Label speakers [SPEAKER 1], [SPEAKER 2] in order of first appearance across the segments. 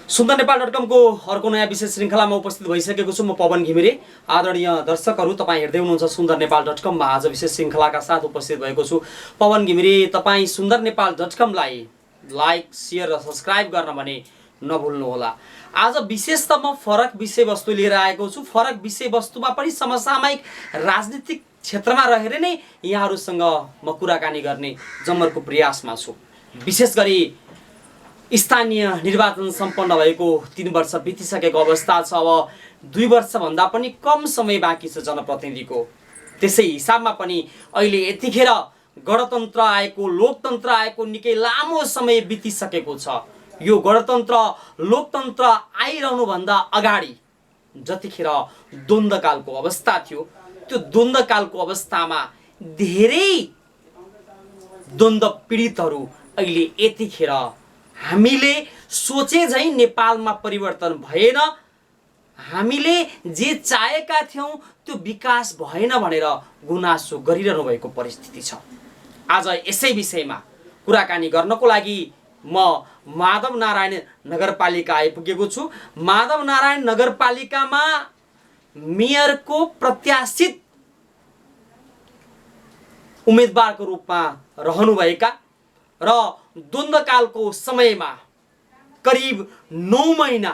[SPEAKER 1] सुन्दरनेपाल.com को अर्को नयाँ विशेष श्रृङ्खलामा उपस्थित भइसकेको छु म पवन घिमिरे। आदरणीय दर्शकहरू, तपाईँ हेर्दै हुनुहुन्छ सुन्दरनेपाल.com मा आज विशेष श्रृङ्खलाका साथ उपस्थित भएको छु पवन घिमिरे। तपाईँ सुन्दरनेपाल.com लाई लाइक, शेयर र सब्स्क्राइब गर्न भने नभुल्नुहोला। आज विशेष त म फरक विषयवस्तु लिएर आएको छु। फरक विषयवस्तुमा पनि समसामयिक राजनीतिक क्षेत्रमा रहेर नै यहाँहरूसँग म कुराकानी गर्ने जम्मरको प्रयासमा छु। विशेष गरी स्थानीय निर्वाचन सम्पन्न भएको 3 वर्ष बितिसकेको अवस्था छ। अब 2 वर्षभन्दा पनि कम समय बाँकी छ जनप्रतिनिधिको। त्यसै हिसाबमा पनि अहिले यतिखेर गणतन्त्र आएको, लोकतन्त्र आएको निकै लामो समय बितिसकेको छ। यो गणतन्त्र लोकतन्त्र आइरहनुभन्दा अगाडि जतिखेर द्वन्द्वकालको अवस्था थियो, त्यो द्वन्द्वकालको अवस्थामा धेरै द्वन्द्व पीडितहरू अहिले यतिखेर हामीले सोचे झैं नेपालमा परिवर्तन भएन, हामीले जे चाहेका थियौं त्यो विकास भएन भनेर गुनासो गरिरहनु भएको परिस्थिति छ। आज यसै विषयमा कुराकानी गर्नको लागि म माधव नारायण नगरपालिका आइपुगेको छु। माधव नारायण नगरपालिकामा मेयरको प्रत्याशित उम्मेदवारको रूपमा रहनुभएका र द्वन्द्वकालको समयमा करिब 9 महिना,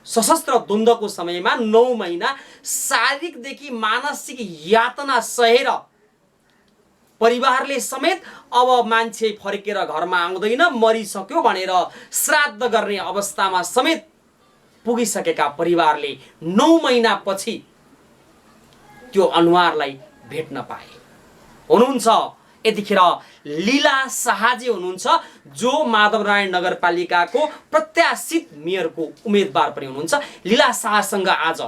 [SPEAKER 1] सशस्त्र द्वन्द्वको समयमा 9 महिना शारीरिकदेखि मानसिक यातना सहेर परिवारले समेत अब मान्छे फर्केर घरमा आउँदैन, मरिसक्यो भनेर श्राद्ध गर्ने अवस्थामा समेत पुगिसकेका परिवारले 9 महिनापछि त्यो अनुहारलाई भेट्न पाए। हुनुहुन्छ यतिखेर लीला शाहजी हुनुहुन्छ, जो माधव नारायण नगरपालिकाको प्रत्याशित मेयरको उम्मेदवार पनि हुनुहुन्छ। लीला शाहसँग आज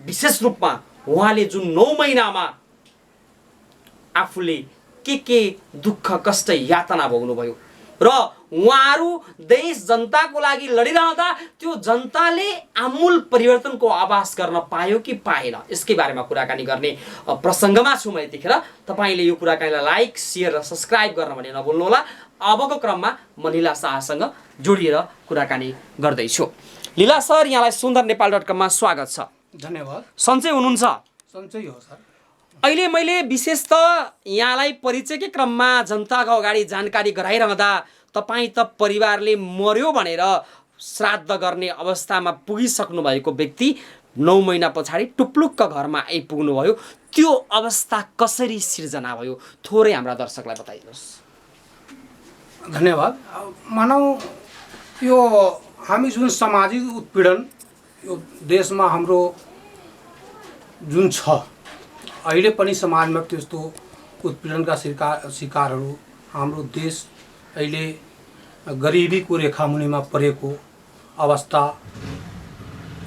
[SPEAKER 1] विशेष रूपमा उहाँले जुन 9 महिनामा आफूले के दुःख कष्ट यातना भोग्नुभयो र उहाँहरू देश जनताको लागि लडिरहँदा त्यो जनताले आमूल परिवर्तनको आभास गर्न पायो कि पाएन, यसकै बारेमा कुराकानी गर्ने प्रसङ्गमा छु म यतिखेर। तपाईले यो कुराकानीलाई लाइक, शेयर र सब्स्क्राइब गर्न भने नभुल्नुहोला। अबको क्रममा म लीला शाहसँग जोडिएर कुराकानी गर्दैछु। लीला सर, यहाँलाई सुन्दरनेपाल.com मा स्वागत छ।
[SPEAKER 2] धन्यवाद।
[SPEAKER 1] सन्चै हुनुहुन्छ?
[SPEAKER 2] सन्चै हो सर।
[SPEAKER 1] अहिले मैले विशेष त यहाँलाई परिचयकै क्रममा जनताको अगाडि जानकारी गराइरहँदा तपाईँ त परिवारले मर्यो भनेर श्राद्ध गर्ने अवस्थामा पुगिसक्नु भएको व्यक्ति 9 महिना पछाडि टुप्लुक्क घरमा आइपुग्नु भयो। त्यो अवस्था कसरी सिर्जना भयो, थोरै हाम्रा दर्शकलाई बताइदिनुहोस्।
[SPEAKER 2] धन्यवाद। मानौ यो हामी जुन सामाजिक उत्पीडन यो देशमा हाम्रो जुन छ, अहिले पनि समाजमा त्यस्तो उत्पीडनका शिकारहरू हाम्रो देश अहिले गरिबीको रेखामुनिमा परेको अवस्था,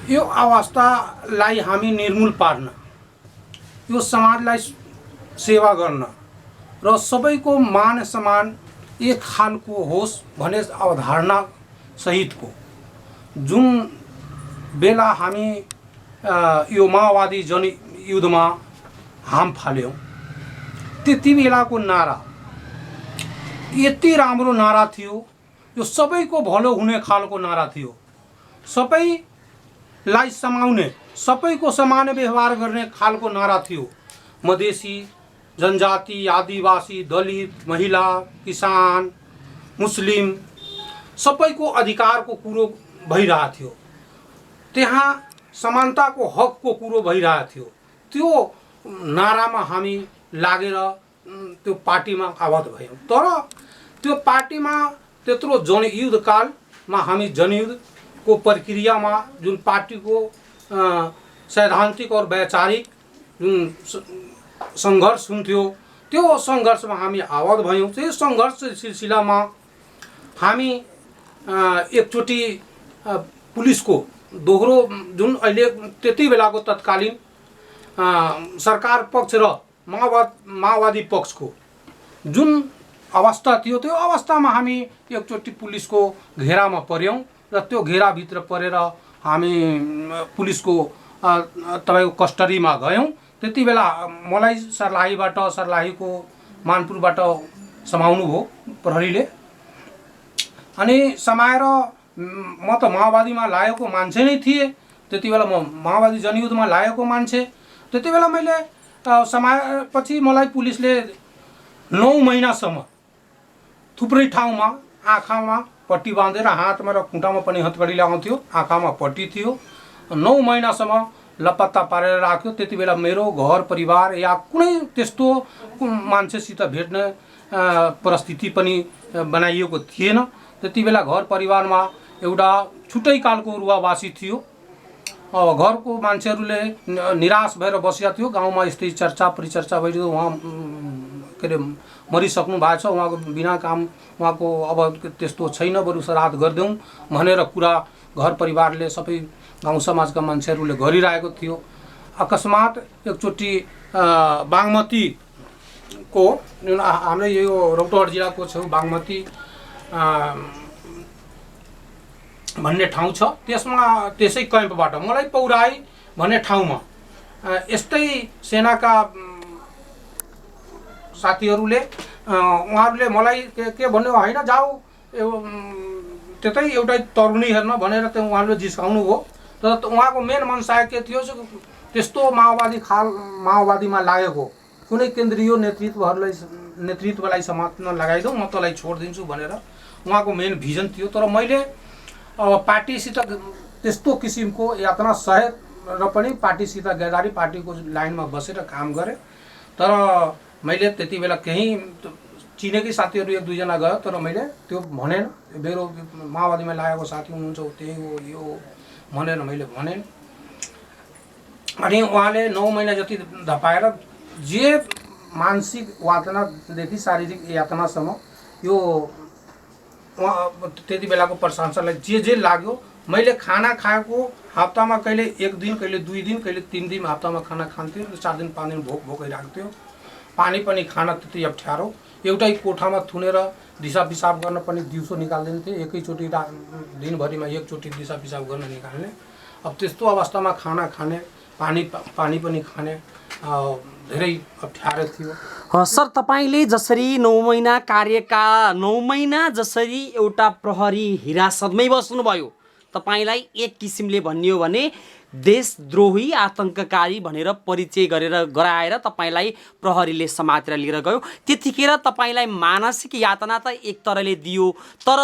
[SPEAKER 2] यो अवस्थालाई हामी निर्मूल पार्न, यो समाजलाई सेवा गर्न र सबैको मान सम्मान एक खालको होस् भन्ने अवधारणा सहितको जुन बेला हामी यो माओवादी जनयुद्धमा हाम फाल्यौं, त्यति बेलाको नारा यति राम्रो नारा थियो, यो सबैको भलो हुने खालको नारा थियो, सबैलाई समाउने, सबैको समान व्यवहार गर्ने खालको नारा थियो। मधेसी, जनजाति, आदिवासी, दलित, महिला, किसान, मुस्लिम सबैको अधिकारको कुरो भइरहेको थियो, त्यहाँ समानताको हकको कुरो भइरहेको थियो। त्यो नारामा हामी लागेर त्यो पार्टीमा आबद्ध भयौँ। तर त्यो पार्टीमा त्यत्रो जनयुद्धकालमा हामी जनयुद्धको प्रक्रियामा जुन पार्टीको सैद्धान्तिक और वैचारिक जुन सङ्घर्ष हुन्थ्यो, त्यो सङ्घर्षमा हामी आबद्ध भयौँ। त्यो सङ्घर्ष सिलसिलामा हामी एकचोटि पुलिसको दोहोरो जुन अहिले त्यति बेलाको तत्कालीन सरकार पक्ष र माओवादी पक्षको जुन अवस्था थियो, त्यो अवस्थामा हामी एकचोटि पुलिसको घेरामा पर्यौं र त्यो घेराभित्र परेर हामी पुलिसको तपाईको कस्टडीमा गयौं। त्यति बेला मलाई सर्लाहीको मानपुरबाट समाउनु भयो प्रहरीले, अनि समाएर म त माओवादीमा लागेको मान्छे नै थिएँ। त्यति बेला म माओवादी जनयुद्धमा लागेको मान्छे। त्यति बेला मैले समाएपछि मलाई पुलिसले 9 महिनासम्म थुप्रै ठाउँमा आँखामा पट्टी बाँधेर हातमा र खुट्टामा पनि हतकडी लगाउँथ्यो, आँखामा पट्टी थियो। 9 महिनासम्म लपत्ता पारेर राख्यो। त्यति बेला मेरो घर परिवार या कुनै त्यस्तो मान्छेसित भेट्ने परिस्थिति पनि बनाइएको थिएन। त्यति बेला घर परिवारमा एउटा छुट्टै खालको रुवावासी थियो। घरको मान्छेहरूले निराश भएर बसेका थियो। गाउँमा यस्तै चर्चा परिचर्चा भइदियो, उहाँ के अरे मरिसक्नु भएको छ, उहाँको बिना काम उहाँको अब त्यस्तो छैन, बरु श्राद्ध गरिदेऊ भनेर कुरा घर परिवारले सबै गाउँ समाजका मान्छेहरूले गरिरहेको थियो। अकस्मात एकचोटि बागमतीको हाम्रो यो रौतहट जिल्लाको छेउ बागमती भन्ने ठाउँ छ, त्यसै क्याम्पबाट मलाई पौराई भन्ने ठाउँमा यस्तै सेनाका साथीहरूले उहाँहरूले मलाई के भन्यो, होइन जाऊ त्यतै एउटै तरुनी हेर्न भनेर त्यो उहाँले जिस्काउनु हो। तर उहाँको मेन मनसा के थियो, त्यस्तो माओवादीमा लागेको कुनै केन्द्रीय नेतृत्वलाई समात्न लगाइदेऊ, म तँलाई छोडिदिन्छु भनेर उहाँको मेन भिजन थियो। तर मैले अब पार्टीसित त्यस्तो किसिमको यातना सहे र पनि पार्टीसित गदारी पार्टीको लाइनमा बसेर काम गरेँ। तर मैले त्यति बेला केही चिनेकै साथीहरू 1-2 जना गयो, तर मैले त्यो भनेन। मेरो माओवादीमा लागेको साथी हुनुहुन्छ त्यही हो यो भनेर मैले भनेन। अनि उहाँले 9 महिना जति धपाएर जे मानसिक यातनादेखि शारीरिक यातनासम्म यो त्यति बेलाको प्रशासनलाई जे लाग्यो। मैले खाना खाएको हप्तामा कहिले 1 दिन, कहिले 2 दिन, कहिले 3 दिन हप्तामा खाना खान्थेँ। 4 दिन 5 दिन भोक भइरहेको थियो। पानी पनि खान त्यति अप्ठ्यारो, एउटै कोठामा थुनेर दिसा पिसाब गर्न पनि दिउँसो निकाल्दिन्थे। एकैचोटि दिनभरिमा एकचोटि दिसा पिसाब गर्न निकाल्ने। अब त्यस्तो अवस्थामा खाना खाने, पानी पनि खाने धेरै अप्ठ्यारो थियो।
[SPEAKER 1] सर, तपाईँले जसरी 9 महिना कार्यका 9 महिना जसरी एउटा प्रहरी हिरासतमै बस्नुभयो, तपाईँलाई एक किसिमले भनियो भने देशद्रोही आतंककारी भनेर परिचय गराएर तपाईँलाई प्रहरीले समातेर लिएर गयो। त्यतिखेर तपाईँलाई मानसिक यातना त एक तरहले दियो, तर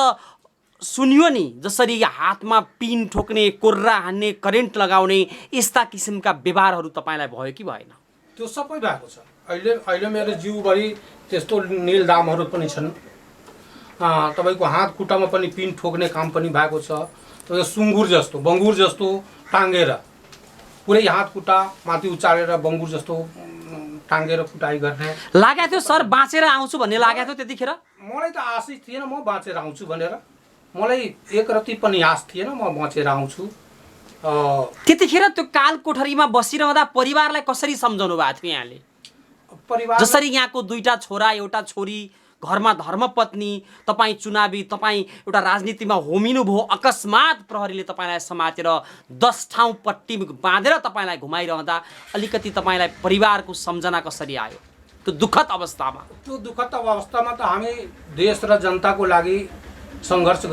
[SPEAKER 1] सुनियो नि जसरी हातमा पिन ठोक्ने, कोर्रा हान्ने, करेन्ट लगाउने यस्ता किसिमका व्यवहारहरू तपाईँलाई भयो कि भएन?
[SPEAKER 2] त्यो सबै भएको छ। अहिले मेरो जिउभरि त्यस्तो नीलदामहरू पनि छन्। तपाईँको हात खुट्टामा पनि पिन ठोक्ने काम पनि भएको छ। त्यो सुँगुर जस्तो, बङ्गुर जस्तो टाँगेर पुरै हात खुट्टा माथि उचालेर बङ्गुर जस्तो टाँगेर कुटाइ गर्ने
[SPEAKER 1] लागेको थियो। सर, बाँचेर आउँछु भन्ने लागेको थियो त्यतिखेर?
[SPEAKER 2] मलाई त आशै थिएन म बाँचेर आउँछु भनेर। मलाई एक रति पनि आश थिएन म बाँचेर आउँछु।
[SPEAKER 1] त्यतिखेर त्यो काल कोठरीमा बसिरहँदा परिवारलाई कसरी सम्झाउनु भएको थियो यहाँले?
[SPEAKER 2] परिवार
[SPEAKER 1] जसरी यहाँको 2टा छोरा, एउटा छोरी, घरमा धर्मपत्नी, तपाईँ चुनावी, तपाईँ एउटा राजनीतिमा होमिनु भयो, अकस्मात प्रहरीले तपाईँलाई समातेर 10 ठाउँ पट्टी बाँधेर तपाईँलाई घुमाइरहँदा अलिकति तपाईँलाई परिवारको सम्झना कसरी आयो त्यो दुःखद अवस्थामा?
[SPEAKER 2] त्यो दुःखद अवस्थामा त हामी देश र जनताको लागि सङ्घर्ष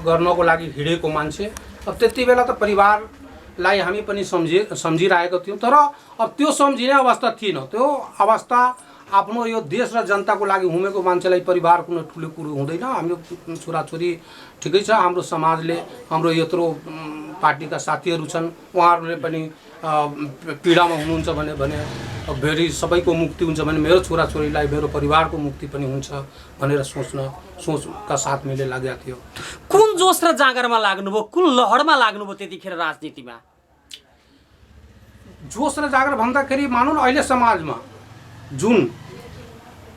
[SPEAKER 2] गर्नको लागि हिँडेको मान्छे। अब त्यति बेला त परिवारलाई हामी पनि सम्झिरहेको थियौँ। तर अब त्यो सम्झिने अवस्था थिएन। त्यो अवस्था आफ्नो यो देश र जनताको लागि घुमेको मान्छेलाई परिवार कुनै ठुलो कुरो हुँदैन। हाम्रो छोराछोरी ठिकै छ, हाम्रो समाजले, हाम्रो यत्रो पार्टीका साथीहरू छन्, उहाँहरूले पनि पीडामा हुनुहुन्छ भने फेरि सबैको मुक्ति हुन्छ भने मेरो छोराछोरीलाई, मेरो परिवारको मुक्ति पनि हुन्छ भनेर सोचका साथ मैले लागेको थियो।
[SPEAKER 1] कुन जोस र जाँगरमा लाग्नुभयो, कुन लहरमा लाग्नुभयो त्यतिखेर राजनीतिमा?
[SPEAKER 2] जोस र जाँगर भन्दाखेरि मानौँ अहिले समाजमा जुन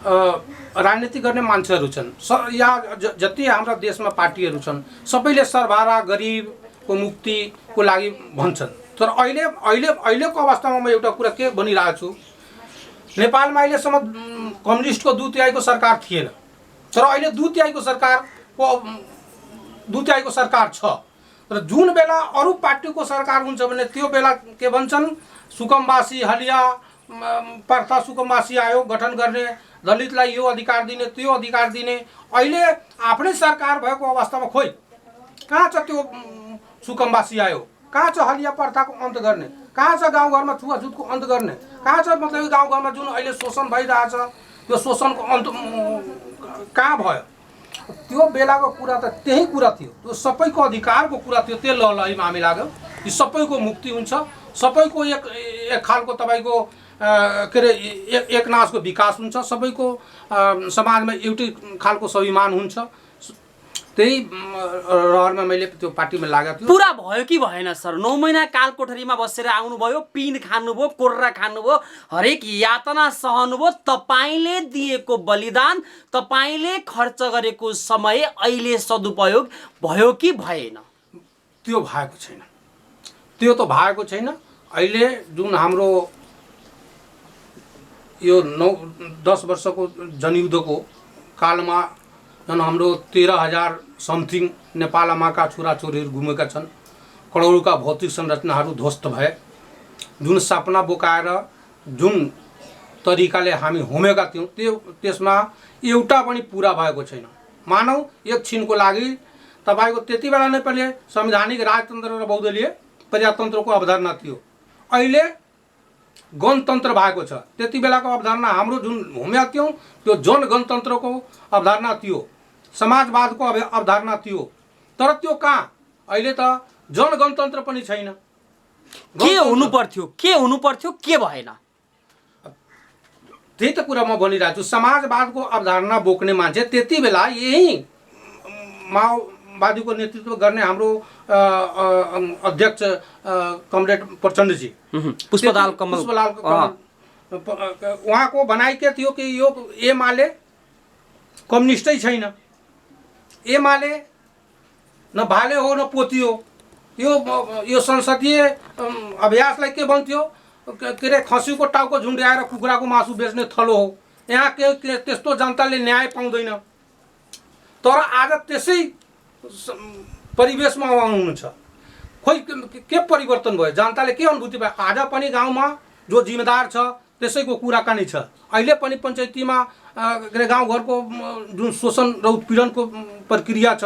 [SPEAKER 2] राजनीति गर्ने मान्छेहरू छन् या जति हाम्रा देशमा पार्टीहरू छन्, सबैले सरबारा गरिबको मुक्तिको लागि भन्छन्। तर अहिलेको अवस्थामा म एउटा कुरा के भनिरहेको छु, नेपालमा अहिलेसम्म कम्युनिस्टको 2/3 सरकार थिएन। तर अहिले 2/3 सरकार छ। र जुन बेला अरू पार्टीको सरकार हुन्छ भने त्यो बेला के भन्छन्, सुकुम्बासी हलिया प्रथा, सुकुम्बासी आयोग गठन गर्ने, दलितलाई यो अधिकार दिने, त्यो अधिकार दिने। अहिले आफ्नै सरकार भएको अवस्थामा खोइ कहाँ छ त्यो सुकम्बासी आयो, कहाँ छ हलिया प्रथाको अन्त गर्ने, कहाँ छ गाउँघरमा छुवाछुतको अन्त गर्ने, कहाँ छ मतलब गाउँघरमा जुन अहिले शोषण भइरहेछ त्यो शोषणको अन्त कहाँ भयो। त्यो बेलाको कुरा त त्यही कुरा थियो, त्यो सबैको अधिकारको कुरा थियो। त्यो लहलहीमा हामी लाग्यौँ यो सबैको मुक्ति हुन्छ, सबैको एक खालको तपाईँको के अरे एक नाचको विकास हुन्छ, सबैको समाजमा एउटै खालको स्वाभिमान हुन्छ। त्यही रहरमा मैले त्यो पार्टीमा लागेको थियो।
[SPEAKER 1] पुरा भयो कि भएन सर? 9 महिना काल कोठरीमा बसेर आउनुभयो, पिन खानुभयो, कोर्रा खानुभयो, हरेक यातना सहनुभयो, तपाईँले दिएको बलिदान, तपाईँले खर्च गरेको समय अहिले सदुपयोग भयो कि भएन?
[SPEAKER 2] त्यो भएको छैन, त्यो त भएको छैन। अहिले जुन हाम्रो यो 9-10 वर्षको जनयुद्धको कालमा झन् हाम्रो 13,000 समथिङ नेपाल आमाका छोराछोरीहरू गुमेका छन्। करोडौँका भौतिक संरचनाहरू ध्वस्त भए। जुन सपना बोकाएर जुन तरिकाले हामी होमेका थियौँ त्यसमा एउटा पनि पुरा भएको छैन। मानौ एक छिनको लागि तपाईँको त्यति बेला नै पहिले संवैधानिक राजतन्त्र र बहुदलीय प्रजातन्त्रको अवधारणा थियो, अहिले गणतन्त्र भएको छ। त्यति बेलाको अवधारणा हाम्रो जुन होमेका थियौँ त्यो जनगणतन्त्रको अवधारणा थियो, समाजवादको अवधारणा थियो। तर त्यो कहाँ, अहिले त जनगणतन्त्र पनि छैन।
[SPEAKER 1] के हुनु पर्थ्यो, के हुनु पर्थ्यो, के भएन?
[SPEAKER 2] त्यही त कुरा म भनिरहेको छु। समाजवादको अवधारणा बोक्ने मान्छे त्यति बेला यही माओवादीको नेतृत्व गर्ने हाम्रो अध्यक्ष कमरेड प्रचण्डजी,
[SPEAKER 1] पुष्पलाल कमल,
[SPEAKER 2] उहाँको भनाइ के थियो कि यो एमाले कम्युनिस्टै छैन, एमाले न भाले हो न पोती हो। यो संसदीय अभ्यासलाई के भन्थ्यो, के अरे खसीको टाउको झुन्ड्याएर कुखुराको मासु बेच्ने थलो हो। यहाँ के त्यस्तो जनताले न्याय पाउँदैन। तर आज त्यसै परिवेशमा आउनुहुन्छ। खोइ के परिवर्तन भयो, जनताले के अनुभूति भयो? आज पनि गाउँमा जो जिम्मेदार छ त्यसैको कुराकानी छ। अहिले पनि पञ्चायतीमा के अरे गाउँघरको जुन शोषण र उत्पीडनको प्रक्रिया छ,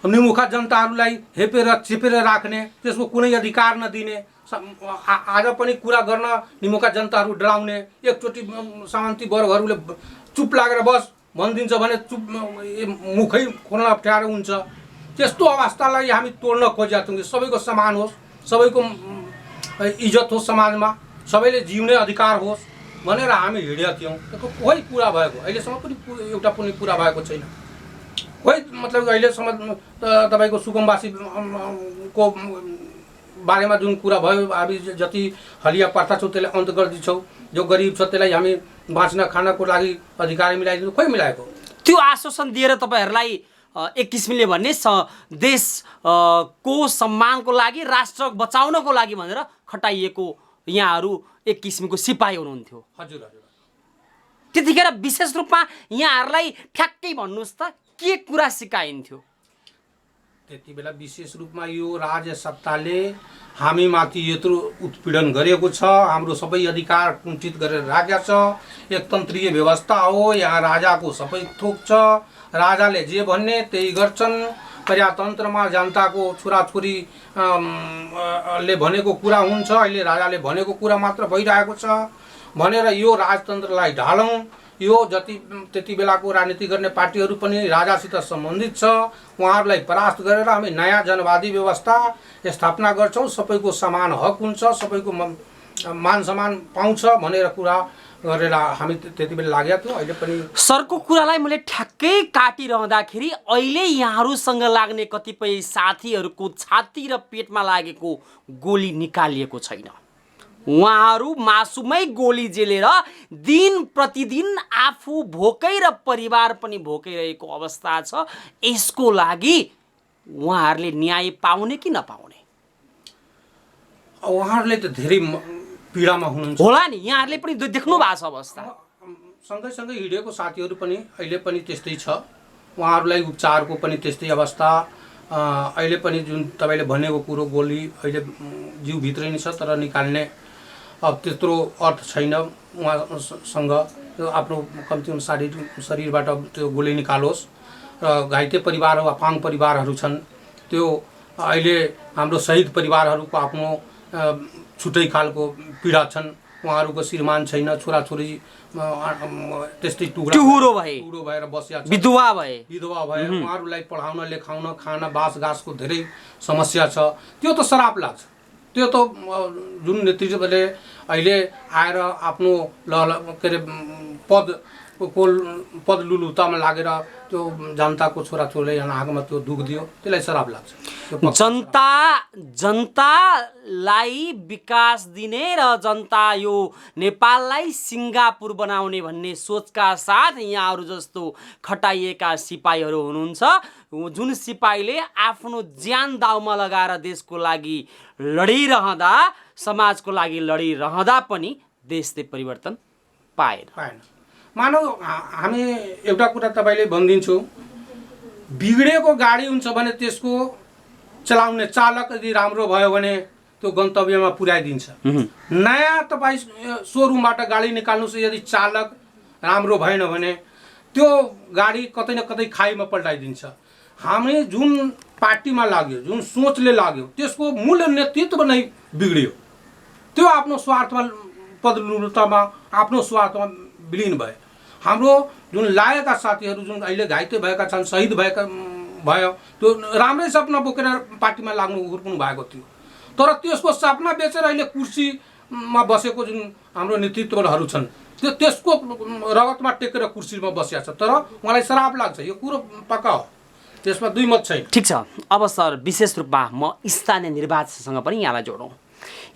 [SPEAKER 2] निमुखा जनताहरूलाई हेपेर चेपेर राख्ने, त्यसको कुनै अधिकार नदिने, आज पनि कुरा गर्न निमुखा जनताहरू डराउने, एकचोटि सामन्ती वर्गहरूले चुप लागेर बस भनिदिन्छ भने चुप मुखै खोल्न अप्ठ्यारो हुन्छ। त्यस्तो अवस्थालाई हामी तोड्न खोजेका छौँ कि सबैको समान होस्, सबैको इज्जत होस्, समाजमा सबैले जिउने अधिकार होस् भनेर हामी हिँडेका थियौँ। कोही पुरा भएको अहिलेसम्म पनि एउटा पनि पुरा भएको छैन। कोही मतलब अहिलेसम्म तपाईँको सुकुम्बासी को बारेमा जुन कुरा भयो, हामी जति हलिया प्रथा छ त्यसलाई अन्त गरिदिन्छौँ, जो गरिब छ त्यसलाई हामी बाँच्न खानको लागि अधिकार मिलाइदिनु, खोइ मिलाएको?
[SPEAKER 1] त्यो आश्वासन दिएर तपाईँहरूलाई एक किसिमले भन्ने देश को सम्मानको लागि, राष्ट्र बचाउनको लागि भनेर खटाइएको यहाँहरू एक किसिमको सिपाही हुनुहुन्थ्यो।
[SPEAKER 2] हजुर हजुर।
[SPEAKER 1] त्यतिखेर विशेष रूपमा यहाँहरूलाई ठ्याक्कै भन्नुहोस् त के कुरा सिकाइन्थ्यो?
[SPEAKER 2] त्यति बेला विशेष रूपमा यो राज्य सत्ताले हामीमाथि यत्रो उत्पीडन गरेको छ, हाम्रो सबै अधिकार कुण्ठित गरेर राखेको छ। एकतन्त्रीय व्यवस्था हो, यहाँ राजाको सबै थोक छ, राजाले जे भन्ने त्यही गर्छन्। प्रजातन्त्रमा जनताको छोराछोरी ले भनेको कुरा हुन्छ, अहिले राजाले भनेको कुरा मात्र भइरहेको छ भनेर यो राजतन्त्रलाई ढालौँ। यो जति त्यति बेलाको राजनीति गर्ने पार्टीहरू पनि राजासित सम्बन्धित छ, उहाँहरूलाई परास्त गरेर हामी नयाँ जनवादी व्यवस्था स्थापना गर्छौँ, सबैको समान हक हुन्छ, सबैको मान सम्मान पाउँछ भनेर कुरा गरेर हामी त्यति बेला लागेका थियौँ। अहिले पनि
[SPEAKER 1] सरको कुरालाई मैले ठ्याक्कै काटिरहँदाखेरि अहिले यहाँहरूसँग लाग्ने कतिपय साथीहरूको छाती र पेटमा लागेको गोली निकालिएको छैन। उहाँहरू मासुमै गोली जेलेर दिन प्रतिदिन आफू भोकै र परिवार पनि भोकै रहेको अवस्था छ। यसको लागि उहाँहरूले न्याय पाउने कि नपाउने?
[SPEAKER 2] उहाँहरूले त धेरै पीडामा हुनुहुन्छ
[SPEAKER 1] होला नि, यहाँहरूले पनि देख्नु भएको छ अवस्था।
[SPEAKER 2] सँगैसँगै हिँडेको साथीहरू पनि अहिले पनि त्यस्तै छ, उहाँहरूलाई उपचारको पनि त्यस्तै अवस्था। अहिले पनि जुन तपाईँले भनेको कुरो गोली अहिले जिउभित्रै नै छ, तर निकाल्ने अब त्यत्रो अर्थ छैन उहाँसँग। त्यो आफ्नो कम्तीमा शरीरबाट त्यो गोली निकालोस् र घाइते परिवार अपाङ्ग परिवारहरू छन् त्यो अहिले हाम्रो शहीद परिवारहरूको आफ्नो छुट्टै खालको पीडा छन्। उहाँहरूको श्रीमान छैन, छोराछोरी त्यस्तै
[SPEAKER 1] टुहुरो
[SPEAKER 2] भएर बसिया छ,
[SPEAKER 1] विधवा भए
[SPEAKER 2] उहाँहरूलाई पढाउन लेखाउन खाना बासगासको धेरै समस्या छ। त्यो त श्राप लाग्छ। त्यो त जुन नेतृत्वले अहिले आएर आफ्नो के अरे पद लुलुतामा लागेर त्यो जनताको छोराछोरीलाई आगोमा त्यो दुख दियो, त्यसलाई श्राप लाग्छ।
[SPEAKER 1] जनतालाई विकास दिने र जनता यो नेपाललाई सिङ्गापुर बनाउने भन्ने सोचका साथ यहाँहरू जस्तो खटाइएका सिपाहीहरू हुनुहुन्छ, जुन सिपाहीले आफ्नो ज्यान दाउमा लगाएर देशको लागि लडिरहँदा, समाजको लागि लडिरहँदा पनि देशले परिवर्तन पाएन।
[SPEAKER 2] मानव हामी एउटा कुरा तपाईँले भनिदिन्छु, बिग्डेको गाडी हुन्छ भने त्यसको चलाउने चालक यदि राम्रो भयो भने त्यो गन्तव्यमा पुर्याइदिन्छ। नयाँ तपाईँ सोरुमबाट गाडी निकाल्नुहोस्, यदि चालक राम्रो भएन भने त्यो गाडी कतै न कतै खाइमा पल्टाइदिन्छ। हामी जुन पार्टीमा लाग्यो, जुन सोचले लाग्यो, त्यसको मूल नेतृत्व नै बिग्डियो। त्यो आफ्नो स्वार्थमा पदलुतामा आफ्नो स्वार्थमा विलिन भए। हाम्रो जुन लागेका साथीहरू जुन अहिले घाइते भएका छन्, शहीद भयो, त्यो राम्रै सपना बोकेर पार्टीमा लाग्नु हुर्कुनु भएको थियो। तर त्यसको सपना बेचेर अहिले कुर्सीमा बसेको जुन हाम्रो नेतृत्वहरू छन्, त्यसको रगतमा टेकेर कुर्सीमा बसिया छ। तर उहाँलाई श्राप लाग्छ, यो कुरो पक्का हो, त्यसमा दुई मत छैन।
[SPEAKER 1] ठिक छ। अब सर विशेष रूपमा म स्थानीय निर्वाचनसँग पनि यहाँलाई जोडौँ।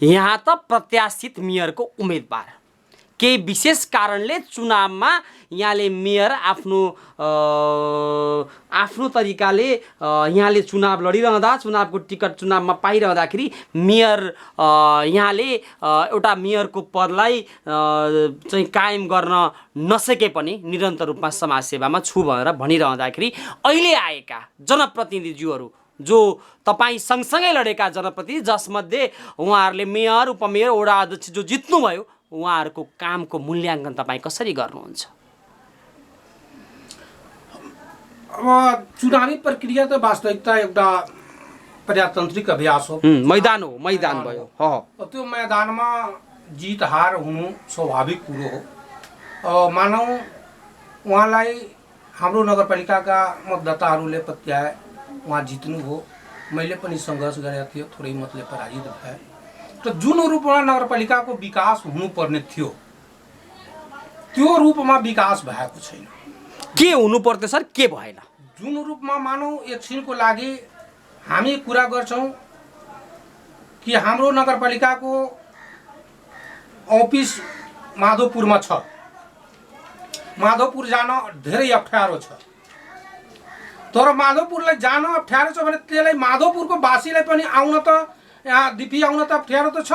[SPEAKER 1] यहाँ त प्रत्याशित मेयरको उम्मेदवार केही विशेष कारणले चुनावमा यहाँले मेयर आफ्नो तरिकाले यहाँले चुनाव लडिरहँदा, चुनावको टिकट चुनावमा पाइरहँदाखेरि मेयर यहाँले एउटा मेयरको पदलाई चाहिँ कायम गर्न नसके पनि निरन्तर रूपमा समाजसेवामा छु भनेर भनिरहँदाखेरि अहिले आएका जनप्रतिनिधिज्यूहरू, जो तपाईँ सँगसँगै लडेका जनप्रतिनिधि, जसमध्ये उहाँहरूले मेयर, उपमेयर, वडा अध्यक्ष जो जित्नुभयो, उहाँहरूको कामको मूल्याङ्कन तपाईँ कसरी गर्नुहुन्छ?
[SPEAKER 2] अब चुनावी प्रक्रिया त वास्तविकता एउटा प्रजातान्त्रिक अभ्यास हो,
[SPEAKER 1] मैदान भयो।
[SPEAKER 2] त्यो मैदानमा जित हार हुनु स्वाभाविक कुरो हो। मानौ उहाँलाई हाम्रो नगरपालिकाका मतदाताहरूले पत्याए, उहाँ जित्नु हो। मैले पनि सङ्घर्ष गरेको थियो, थोरै मतले पराजित भए। त जुन रूपमा नगरपालिकाको विकास हुनुपर्ने थियो त्यो रूपमा विकास भएको छैन।
[SPEAKER 1] के हुनु पर्थ्यो सर, के भएन?
[SPEAKER 2] जुन रूपमा मानौ एकछिनको लागि हामी कुरा गर्छौँ कि हाम्रो नगरपालिकाको अफिस माधवपुरमा छ, माधवपुर जान धेरै अप्ठ्यारो छ। तर माधवपुरलाई जान अप्ठ्यारो छ भने त्यसलाई माधवपुरको वासीलाई पनि आउन त, यहाँ दिपी आउन त अप्ठ्यारो त छ।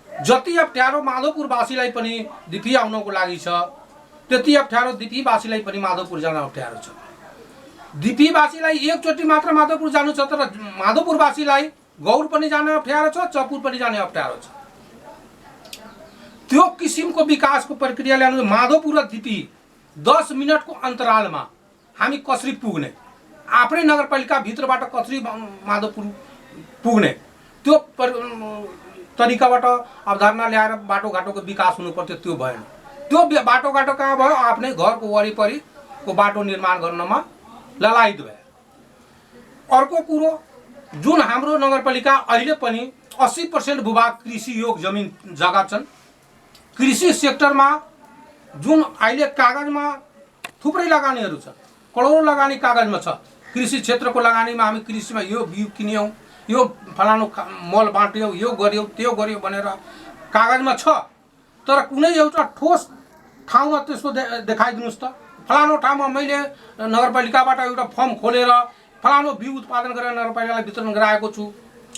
[SPEAKER 2] जति अप्ठ्यारो माधवपुरवासीलाई पनि दिपी आउनको लागि छ, त्यति अप्ठ्यारो दिपीवासीलाई पनि माधवपुर जान अप्ठ्यारो छ। दिपीवासीलाई एकचोटि मात्र माधवपुर जानु छ, तर माधवपुरवासीलाई गौर पनि जान अप्ठ्यारो छ, चपुर पनि जाने अप्ठ्यारो छ। त्यो किसिमको विकासको प्रक्रिया ल्याउनु, माधवपुर र दिपी 10 मिनटको अन्तरालमा हामी कसरी पुग्ने, आफ्नै नगरपालिका भित्रबाट कसरी माधवपुर पुग्ने, त्यो तरिकाबाट अवधारणा ल्याएर बाटोघाटोको विकास हुनु पर्थ्यो। त्यो भएन। त्यो बाटोघाटो कहाँ भयो? आफ्नै घरको वरिपरिको बाटो निर्माण गर्नमा ललायत भयो। अर्को कुरो, जुन हाम्रो नगरपालिका अहिले पनि 80% भूभाग कृषि योग्य जमिन जग्गा छन्। कृषि सेक्टरमा जुन अहिले कागजमा थुप्रै लगानीहरू छ, करोडौँ लगानी कागजमा छ। कृषि क्षेत्रको लगानीमा हामी कृषिमा यो बिउ किन्यौँ, यो फलानु मल बाँट्यौँ, यो गऱ्यौँ, त्यो गऱ्यौँ भनेर कागजमा छ। तर कुनै एउटा ठोस ठाउँमा त्यसको देखाइदिनुहोस् त। फलानु ठाउँमा मैले नगरपालिकाबाट एउटा फर्म खोलेर फलानु बिउ उत्पादन गरेर नगरपालिकालाई वितरण गराएको छु,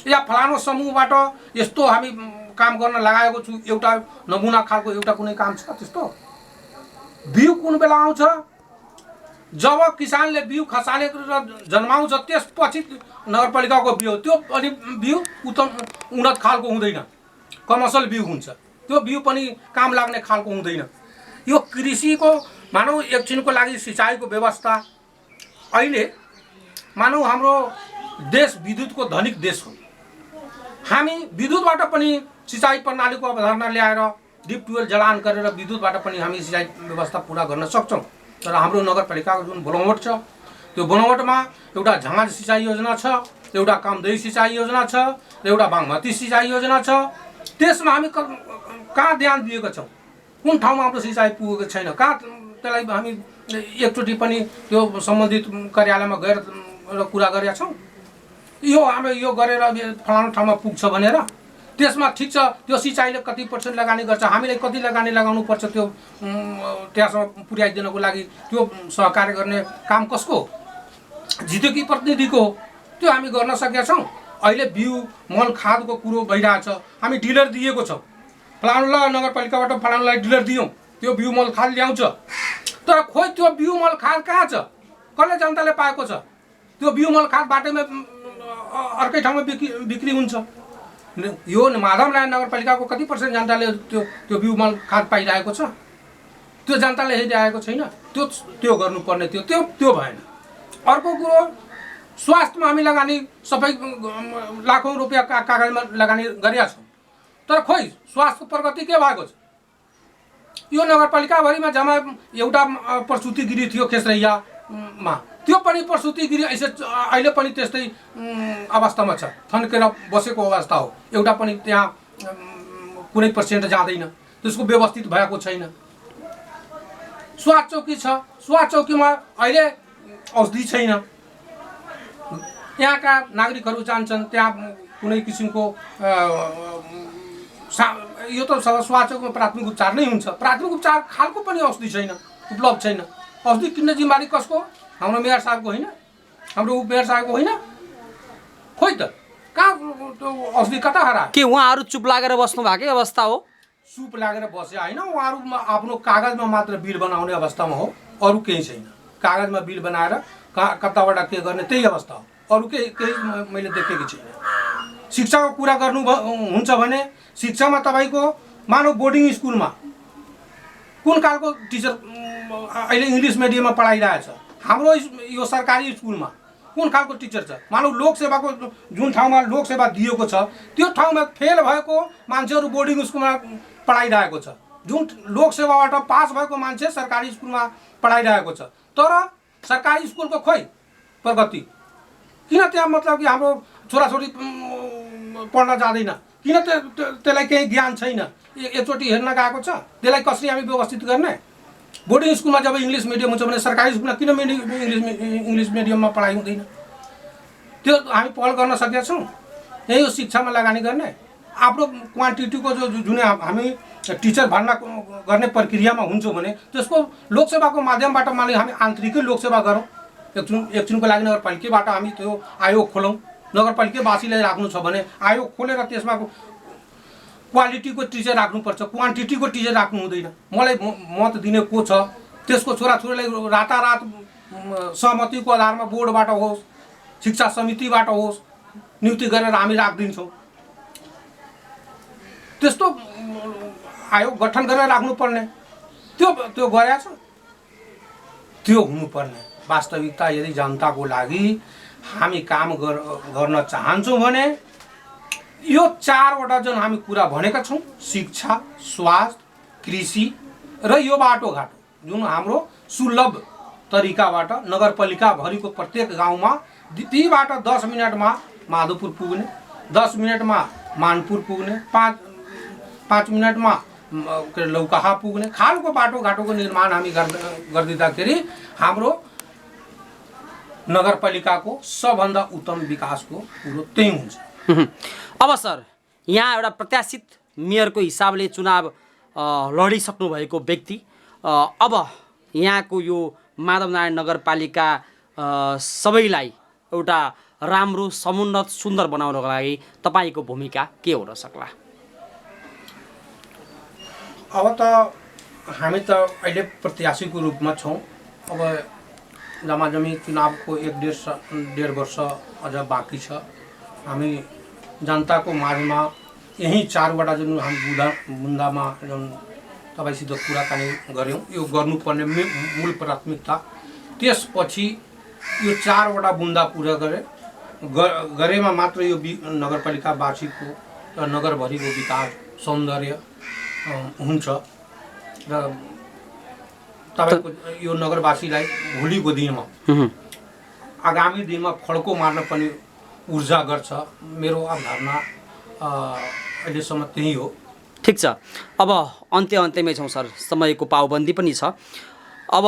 [SPEAKER 2] या फलानु समूहबाट यस्तो हामी काम गर्न लगाएको छु, एउटा नमुना खालको एउटा कुनै काम छ त्यस्तो? बिउ कुन बेला आउँछ? जब किसानले बिउ खसालेर जन्माउँछ, त्यसपछि नगरपालिकाको बिउ, त्यो अनि बिउ उन्नत खालको हुँदैन, कमर्सियल बिउ हुन्छ। त्यो बिउ पनि काम लाग्ने खालको हुँदैन। यो कृषिको मानौ एकछिनको लागि सिँचाइको व्यवस्था अहिले मानौ हाम्रो देश विद्युतको धनिक देश हो। हामी विद्युतबाट पनि सिँचाइ प्रणालीको अवधारणा ल्याएर डिप ट्युबवेल जडान गरेर विद्युतबाट पनि हामी सिँचाइ व्यवस्था पुरा गर्न सक्छौँ। तर हाम्रो नगरपालिकाको जुन बनावट छ त्यो बनावटमा एउटा झाँझ सिँचाइ योजना छ, एउटा कामदेही सिँचाइ योजना छ, एउटा बागमती सिँचाइ योजना छ। त्यसमा हामी कहाँ ध्यान दिएका छौँ? कुन ठाउँमा हाम्रो सिँचाइ पुगेको छैन? कहाँ त्यसलाई हामी एकचोटि पनि त्यो सम्बन्धित कार्यालयमा गएर कुरा गरेका छौँ? यो हाम्रो यो गरेर फलानु ठाउँमा पुग्छ भनेर त्यसमा ठिक छ, त्यो सिँचाइले कति % लगानी गर्छ, हामीले कति लगानी लगाउनु पर्छ त्यो त्यहाँसम्म पुर्याइदिनको लागि त्यो सहकार्य गर्ने काम कसको? जित्यो कि प्रतिनिधिको हो? त्यो हामी गर्न सकेका छौँ। अहिले बिउ मल खादको कुरो भइरहेछ, हामी डिलर दिएको छौँ, फलानुलाई नगरपालिकाबाट फलानुलाई डिलर दियौँ, त्यो बिउ मल खाद ल्याउँछ। तर खोइ त्यो बिउ मल खाद कहाँ छ? कसले जनताले पाएको छ? त्यो बिउ मल खाद बाटोमा अर्कै ठाउँमा बिक्री हुन्छ। यो माधवनारायण नगरपालिकाको कति % जनताले त्यो बिउ मल खाद पाइरहेको छ? त्यो जनताले हेरिरहेको छैन। त्यो गर्नुपर्ने त्यो भएन। अर्को कुरो, स्वास्थ्यमा हामी लगानी सबै लाखौँ रुपियाँ कागजमा लगानी गरेका छौँ, तर खोइ स्वास्थ्यको प्रगति के भएको छ? यो नगरपालिकाभरिमा जम्मा एउटा प्रसुतिगिरी थियो खेसरैयामा, त्यो पनि प्रसुतिगिरी अहिले पनि त्यस्तै अवस्थामा छ, थन्केर बसेको अवस्था हो। एउटा पनि त्यहाँ कुनै % जाँदैन, त्यसको व्यवस्थित भएको छैन। स्वास्थ्य चौकी छ, स्वास्थ्य चौकीमा अहिले औषधि छैन। यहाँका नागरिकहरू जान्छन्, त्यहाँ कुनै किसिमको यो त स्वास्थ्य चौकीमा प्राथमिक उपचार नै हुन्छ, प्राथमिक उपचार खालको पनि औषधि छैन, उपलब्ध छैन। औषधि किन्ने जिम्मेवारी कसको? हाम्रो मेयर साहबको होइन? हाम्रो उपमेयर साहबको होइन? खोइ त कहाँ औषधि कता हरायो?
[SPEAKER 1] के उहाँहरू चुप लागेर बस्नु भएकै अवस्था हो?
[SPEAKER 2] चुप लागेर बसे होइन, उहाँहरू आफ्नो कागजमा मात्र बिल बनाउने अवस्थामा हो, अरू केही छैन। कागजमा बिल बनाएर कताबाट के गर्ने त्यही अवस्था हो, अरू केही मैले देखेको छैन। शिक्षाको कुरा गर्नु हुन्छ भने शिक्षामा तपाईँको मानव बोर्डिङ स्कुलमा कुन खालको टिचर अहिले इङ्ग्लिस मिडियममा पढाइरहेछ? हाम्रो यो सरकारी स्कुलमा कुन खालको टिचर छ? मानव लोकसेवाको जुन ठाउँमा लोकसेवा दिएको छ त्यो ठाउँमा फेल भएको मान्छेहरू बोर्डिङ स्कुलमा पढाइरहेको छ। जुन लोकसेवाबाट पास भएको मान्छे सरकारी स्कुलमा पढाइरहेको छ, तर सरकारी स्कुलको खोइ प्रगति किन? त्यहाँ मतलब कि हाम्रो छोराछोरी पढ्न जाँदैन, किन त्यसलाई केही ज्ञान छैन? एकचोटि हेर्न गएको छ, त्यसलाई कसरी हामी व्यवस्थित गर्ने? बोर्डिङ स्कुलमा जब इङ्ग्लिस मिडियम हुन्छ भने सरकारी स्कुलमा किन इङ्ग्लिस मिडियममा पढाइ हुँदैन? त्यो हामी पहल गर्न सकेका छौँ। यही हो शिक्षामा लगानी गर्ने। आफ्नो क्वान्टिटीको जुन हामी टिचर भर्ना गर्ने प्रक्रियामा हुन्छौँ भने त्यसको लोकसेवाको माध्यमबाट माने हामी आन्तरिकै लोकसेवा गरौँ। एकछिनको लागि नगरपालिकाबाट हामी त्यो आयोग खोलौँ। नगरपालिकावासीलाई राख्नु छ भने आयोग खोलेर त्यसमा क्वालिटीको टिचर राख्नुपर्छ, क्वान्टिटीको टिचर राख्नु हुँदैन। मलाई मत दिने को छ त्यसको छोराछोरीलाई रातारात सहमतिको आधारमा बोर्डबाट होस्, शिक्षा समितिबाट होस्, नियुक्ति गरेर हामी राखिदिन्छौँ। त्यस्तो आयोग गठन गरेर राख्नुपर्ने, त्यो गरेका छ। त्यो हुनुपर्ने वास्तविकता। यदि जनताको लागि हामी काम गर्न चाहन्छौँ भने यो 4वटा जुन हामी कुरा भनेका छौँ, शिक्षा, स्वास्थ्य, कृषि र यो बाटोघाटो, जुन हाम्रो सुलभ तरिकाबाट नगरपालिकाभरिको प्रत्येक गाउँमा तीबाट 10 मिनटमा माधवपुर पुग्ने, 10 मिनटमा मानपुर पुग्ने, 5 मिनटमा लौकाहा पुग्ने खालको बाटोघाटोको निर्माण हामी गरिदिँदाखेरि हाम्रो नगरपालिकाको सबभन्दा उत्तम विकासको कुरो त्यही हुन्छ।
[SPEAKER 1] अब सर, यहाँ एउटा प्रत्याशित मेयरको हिसाबले चुनाव लडिसक्नु भएको व्यक्ति, अब यहाँको यो माधवनारायण नगरपालिका सबैलाई एउटा राम्रो समुन्नत सुन्दर बनाउनको लागि तपाईँको भूमिका के हुन सक्ला?
[SPEAKER 2] अब त हामी त अहिले प्रत्याशीको रूपमा छौँ। अब जमाजमी चुनावको 1.5 वर्ष अझ बाँकी छ। हामी जनताको माझमा यही 4वटा जुन हामी बुन्दामा जुन तपाईँसित कुराकानी गऱ्यौँ, यो गर्नुपर्ने मूल प्राथमिकता। त्यसपछि यो 4वटा बुन्दा पुरा गरे गरेमा मात्र यो नगरपालिकावासीको र नगरभरिको विकास सौन्दर्य हुन्छ र तपाईँको यो नगरवासीलाई भोलिको दिनमा आगामी दिनमा फड्को मार्न पनि ऊर्जा गर्छ। मेरो अवधारणा अहिलेसम्म त्यही हो।
[SPEAKER 1] ठिक छ, अब अन्त्यमै छौँ सर, समयको पाबन्दी पनि छ। अब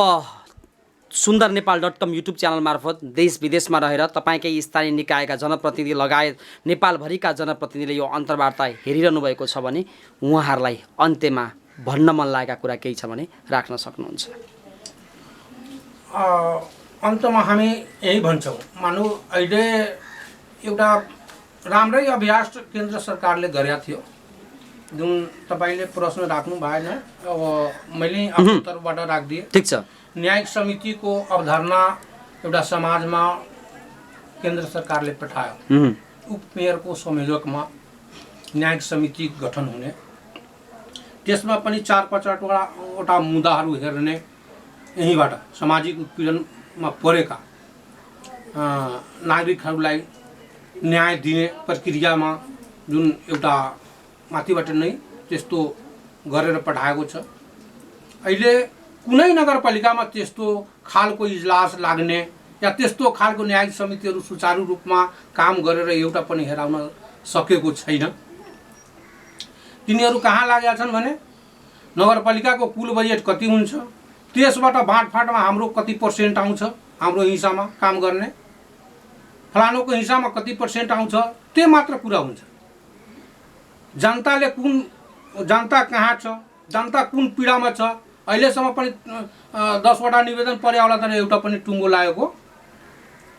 [SPEAKER 1] sundarnepal.com युट्युब च्यानल मार्फत देश विदेशमा रहेर तपाईँकै स्थानीय निकायका जनप्रतिनिधि लगायत नेपालभरिका जनप्रतिनिधिले यो अन्तर्वार्ता हेरिरहनु भएको छ भने उहाँहरूलाई अन्त्यमा भन्न मन लागेका कुरा केही छ भने राख्न सक्नुहुन्छ।
[SPEAKER 2] अन्तमा हामी यही भन्छौँ, मानौ अहिले एउटा राम्रै अभ्यास केन्द्र सरकारले गरेका थियो, जुन तपाईँले प्रश्न राख्नु भएन, अब मैले आफ्नो तर्फबाट राखिदिएँ।
[SPEAKER 1] ठिक छ,
[SPEAKER 2] न्यायिक समितिको अवधारणा एउटा समाजमा केन्द्र सरकारले पठायो। उपमेयरको संयोजकमा न्यायिक समिति गठन हुने, त्यसमा पनि 4-5वटा मुद्दाहरू हेर्ने, यहीँबाट सामाजिक उत्पीडनमा परेका नागरिकहरूलाई न्याय दिने प्रक्रियामा जुन एउटा माथिबाट नै त्यस्तो गरेर पठाएको छ। अहिले कुनै नगरपालिकामा त्यस्तो खालको इजलास लाग्ने या त्यस्तो खालको न्यायिक समितिहरू सुचारू रूपमा काम गरेर एउटा पनि हेराउन सकेको छैन। तिनीहरू कहाँ लागेका छन् भने नगरपालिकाको कुल बजेट कति हुन्छ, त्यसबाट बाँडफाँडमा हाम्रो कति पर्सेन्ट आउँछ, हाम्रो हिस्सामा काम गर्ने फलानुको हिस्सामा कति पर्सेन्ट आउँछ, त्यो मात्र कुरा हुन्छ। जनता कहाँ छ, जनता कुन पीडामा छ, अहिलेसम्म पनि 10वटा निवेदन पर्यावला तर एउटा पनि टुङ्गो लागेको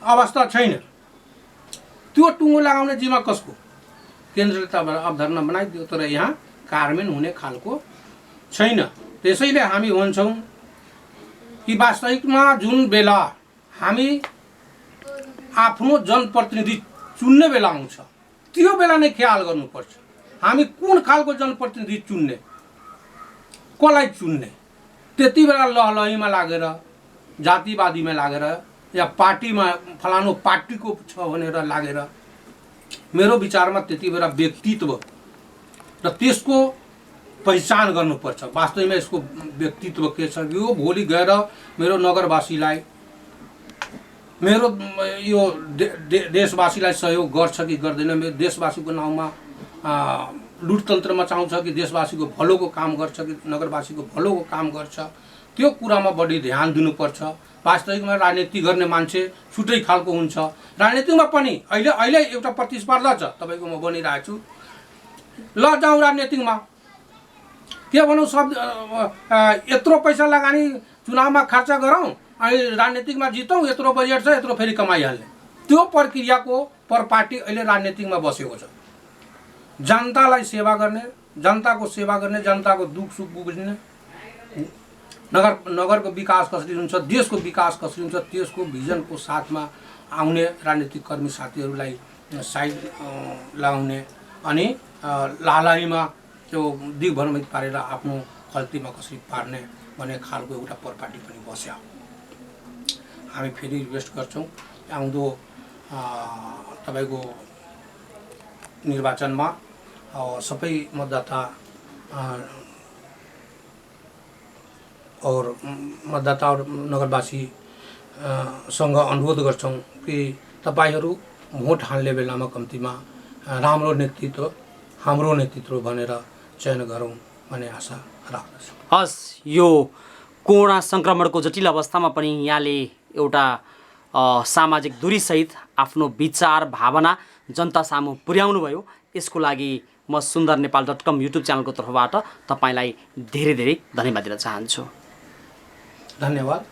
[SPEAKER 2] अवस्था छैन। त्यो टुङ्गो लगाउने जिम्मा कसको? केन्द्रले त अवधारणा बनाइदियो, तर यहाँ कार्यान्वयन हुने खालको छैन। त्यसैले हामी भन्छौँ कि वास्तविकमा जुन बेला हामी आफ्नो जनप्रतिनिधि चुन्ने बेला आउँछ, त्यो बेला नै ख्याल गर्नुपर्छ हामी कुन खालको जनप्रतिनिधि चुन्ने, कसलाई चुन्ने। त्यति बेला लहलहीमा लागेर, जातिवादीमा लागेर या पार्टीमा फलानु पार्टीको छ भनेर लागेर, मेरो विचारमा त्यति बेला व्यक्तित्व र त्यसको पहिचान गर्नुपर्छ। वास्तवमा यसको व्यक्तित्व के छ, यो भोलि गएर मेरो नगरवासीलाई, मेरो यो देशवासीलाई सहयोग गर्छ कि गर्दैन, मेरो देशवासीको नाउँमा लुटतन्त्रमा चाहन्छ कि देशवासीको भलोको काम गर्छ कि नगरवासीको भलोको काम गर्छ, त्यो कुरामा बढी ध्यान दिनुपर्छ। वास्तविकमा राजनीति गर्ने मान्छे छुट्टै खालको हुन्छ। राजनीतिमा पनि अहिले एउटा प्रतिस्पर्धा छ, तपाईँको म भनिरहेको छु। ल जाउँ राजनीतिमा, के भनौँ, सब यत्रो पैसा लगानी चुनावमा खर्च गरौँ, अनि राजनीतिकमा जितौँ, यत्रो बजेट छ, यत्रो फेरि कमाइहाल्ने, त्यो प्रक्रियाको पर पार्टी अहिले राजनीतिकमा बसेको छ। जनतालाई सेवा गर्ने, जनताको सेवा गर्ने, जनताको दुख सुख बुझ्ने, नगरको विकास कसरी हुन्छ, देशको विकास कसरी हुन्छ, त्यसको भिजनको साथमा आउने राजनीतिक कर्मी साथीहरूलाई साइड लगाउने अनि लालहीमा त्यो दिग्भ्रमित पारेर आफ्नो खल्तीमा कसरी पार्ने भन्ने खालको एउटा परपाटी पनि बस्यो। हामी फेरि रिक्वेस्ट गर्छौँ आउँदो तपाईँको निर्वाचनमा सबै मतदाता और नगरवासीसँग अनुरोध गर्छौँ कि तपाईँहरू भोट हाल्ने बेलामा कम्तीमा राम्रो नेतृत्व, हाम्रो नेतृत्व भनेर चयन गरौँ भन्ने आशा राख्दछु।
[SPEAKER 1] हस्, यो कोरोना सङ्क्रमणको जटिल अवस्थामा पनि यहाँले एउटा सामाजिक दूरीसहित आफ्नो विचार भावना जनता सामु पुर्याउनु भयो। यसको लागि म sundarnepal.com युट्युब च्यानलको तर्फबाट तपाईँलाई धेरै धेरै धन्यवाद दिन चाहन्छु।
[SPEAKER 2] धन्यवाद।